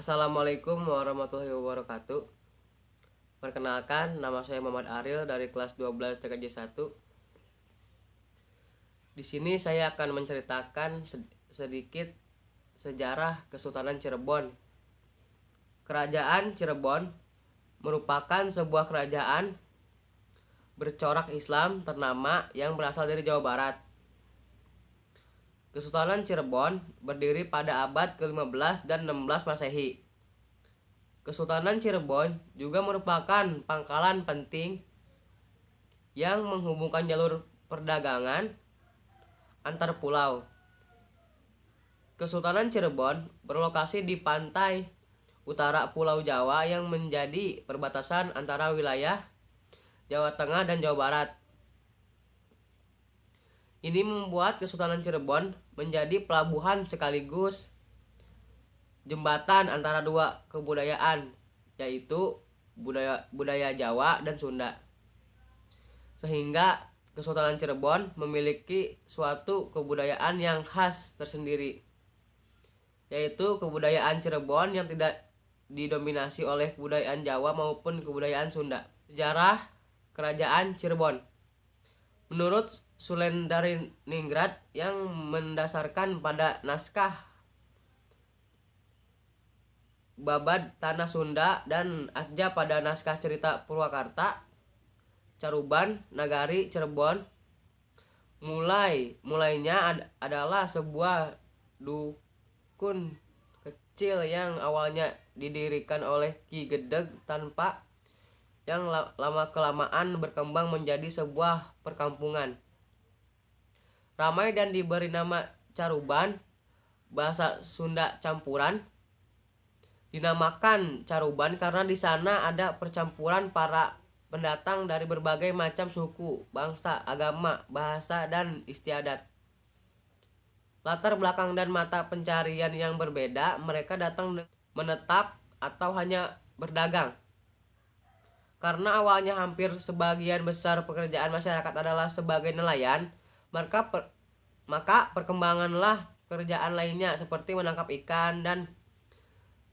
Assalamualaikum warahmatullahi wabarakatuh. Perkenalkan, nama saya Muhammad Ariel dari kelas 12 TKJ 1. Di sini saya akan menceritakan sedikit sejarah Kesultanan Cirebon. Kerajaan Cirebon merupakan sebuah kerajaan bercorak Islam ternama yang berasal dari Jawa Barat. Kesultanan Cirebon berdiri pada abad ke-15 dan 16 Masehi. Kesultanan Cirebon juga merupakan pangkalan penting yang menghubungkan jalur perdagangan antar pulau. Kesultanan Cirebon berlokasi di pantai utara Pulau Jawa yang menjadi perbatasan antara wilayah Jawa Tengah dan Jawa Barat. Ini membuat Kesultanan Cirebon menjadi pelabuhan sekaligus jembatan antara dua kebudayaan, yaitu budaya Jawa dan Sunda. Sehingga Kesultanan Cirebon memiliki suatu kebudayaan yang khas tersendiri, yaitu kebudayaan Cirebon yang tidak didominasi oleh kebudayaan Jawa maupun kebudayaan Sunda. Sejarah Kerajaan Cirebon. Menurut Sulen Dariningrat yang mendasarkan pada naskah Babad Tanah Sunda dan Atja pada naskah cerita Purwakarta, Caruban, Nagari, Cirebon, mulainya adalah sebuah dukun kecil yang awalnya didirikan oleh Ki Gedeg tanpa yang lama-kelamaan berkembang menjadi sebuah perkampungan. Ramai dan diberi nama Caruban, bahasa Sunda campuran. Dinamakan Caruban karena di sana ada percampuran para pendatang dari berbagai macam suku, bangsa, agama, bahasa, dan istiadat. Latar belakang dan mata pencarian yang berbeda, mereka datang menetap atau hanya berdagang. Karena awalnya hampir sebagian besar pekerjaan masyarakat adalah sebagai nelayan, maka perkembanganlah pekerjaan lainnya seperti menangkap ikan dan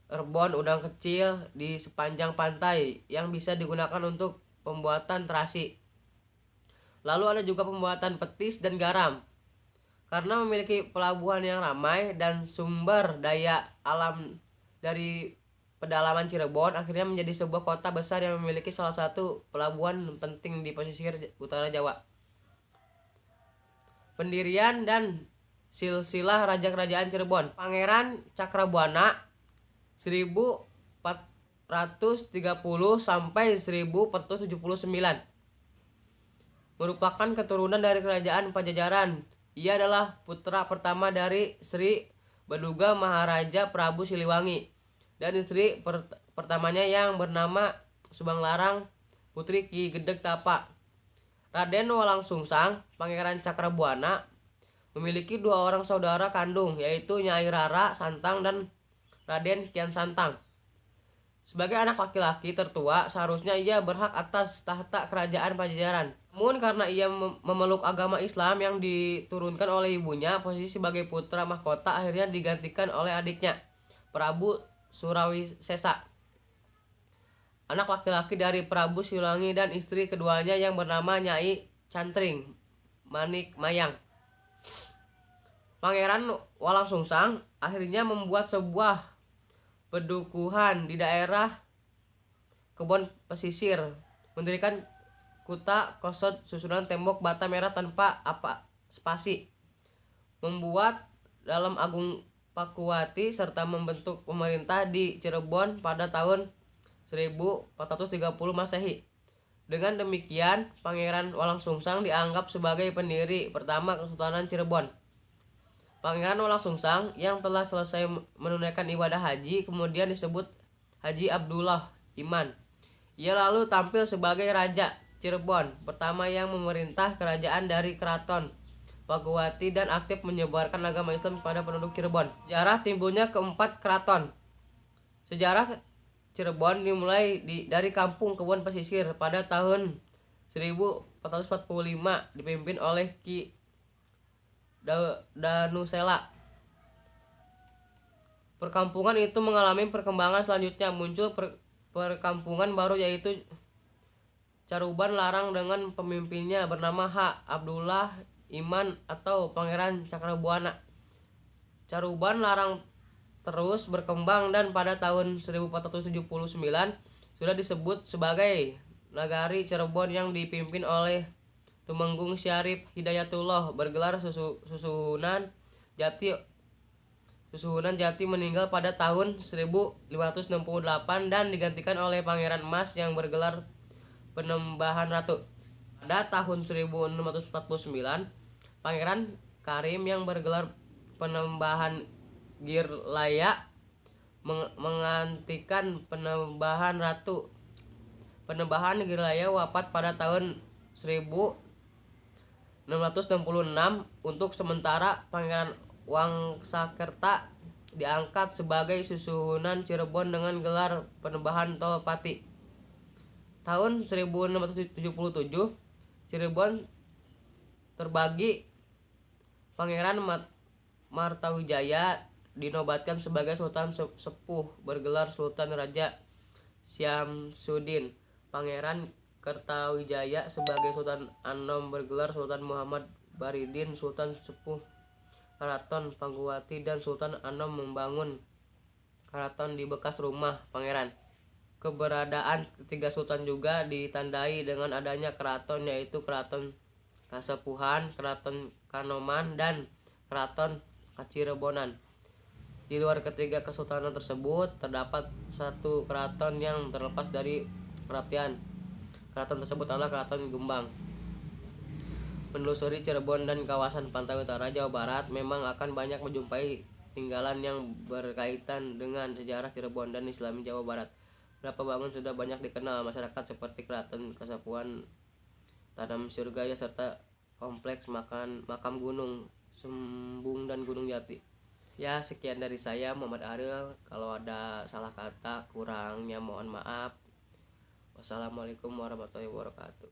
rebon udang kecil di sepanjang pantai yang bisa digunakan untuk pembuatan terasi. Lalu ada juga pembuatan petis dan garam. Karena memiliki pelabuhan yang ramai dan sumber daya alam dari pedalaman Cirebon, akhirnya menjadi sebuah kota besar yang memiliki salah satu pelabuhan penting di pesisir utara Jawa. Pendirian dan silsilah Raja Kerajaan Cirebon. Pangeran Cakrabuana 1430 sampai 1479 merupakan keturunan dari Kerajaan Pajajaran. Ia adalah putra pertama dari Sri Baduga Maharaja Prabu Siliwangi dan istri pertamanya yang bernama Subanglarang Putri Ki Gedeg Tapa. Raden Walangsungsang, Pangeran Cakrabuana, memiliki dua orang saudara kandung, yaitu Nyai Rara Santang dan Raden Kian Santang. Sebagai anak laki-laki tertua, seharusnya ia berhak atas tahta kerajaan Pajajaran. Namun karena ia memeluk agama Islam yang diturunkan oleh ibunya, posisi sebagai putra mahkota akhirnya digantikan oleh adiknya, Prabu Surawisesa, anak laki-laki dari Prabu Siliwangi, dan istri keduanya yang bernama Nyai Cantring Manik Mayang. Pangeran Walangsungsang akhirnya membuat sebuah pedukuhan di daerah kebun pesisir, mendirikan kuta kosot susunan tembok bata merah tanpa apa spasi, membuat dalam Agung Pakuwati, serta membentuk pemerintah di Cirebon pada tahun 1430 Masehi. Dengan demikian, Pangeran Walangsungsang dianggap sebagai pendiri pertama Kesultanan Cirebon. Pangeran Walangsungsang yang telah selesai menunaikan ibadah haji kemudian disebut Haji Abdullah Iman. Ia lalu tampil sebagai Raja Cirebon pertama yang memerintah kerajaan dari Keraton Pakuwati dan aktif menyebarkan agama Islam kepada penduduk Cirebon. Sejarah timbulnya keempat keraton. Sejarah Cirebon dimulai dari kampung kebun pesisir pada tahun 1445 dipimpin oleh Ki Danusela. Perkampungan itu mengalami perkembangan selanjutnya. Muncul perkampungan baru yaitu Caruban Larang dengan pemimpinnya bernama H. Abdullah Iman atau Pangeran Cakrabuana. Caruban Larang terus berkembang dan pada tahun 1479 sudah disebut sebagai Nagari Cirebon yang dipimpin oleh Tumenggung Syarif Hidayatullah bergelar Susuhunan Jati meninggal pada tahun 1568 dan digantikan oleh Pangeran Emas yang bergelar Penembahan Ratu. Pada tahun 1649, Pangeran Karim yang bergelar Penembahan Girlaya menggantikan Penembahan Ratu. Penembahan Girlaya wafat pada tahun 1666. Untuk sementara Pangeran Wangsakerta diangkat sebagai Susuhunan Cirebon dengan gelar Penembahan Tolpati. Tahun 1677 Cirebon terbagi. Pangeran Martawijaya dinobatkan sebagai Sultan Sepuh bergelar Sultan Raja Syamsuddin. Pangeran Kertawijaya sebagai Sultan Anom bergelar Sultan Muhammad Baridin. Sultan Sepuh Karaton Pangguwati dan Sultan Anom membangun karaton di bekas rumah pangeran. Keberadaan ketiga sultan juga ditandai dengan adanya keraton, yaitu Keraton Kasepuhan, Keraton Kanoman, dan Keraton Kacirebonan. Di luar ketiga kesultanan tersebut terdapat satu keraton yang terlepas dari perhatian. Keraton tersebut adalah Keraton Gembang. Menelusuri Cirebon dan kawasan pantai utara Jawa Barat memang akan banyak menjumpai tinggalan yang berkaitan dengan sejarah Cirebon dan Islami Jawa Barat. Beberapa bangunan sudah banyak dikenal masyarakat seperti Keraton Kasepuhan, Tanam Surgaya, serta kompleks makam Gunung Sembung dan Gunung Jati. Ya, sekian dari saya, Muhammad Ariel. Kalau ada salah kata kurangnya mohon maaf. Wassalamualaikum warahmatullahi wabarakatuh.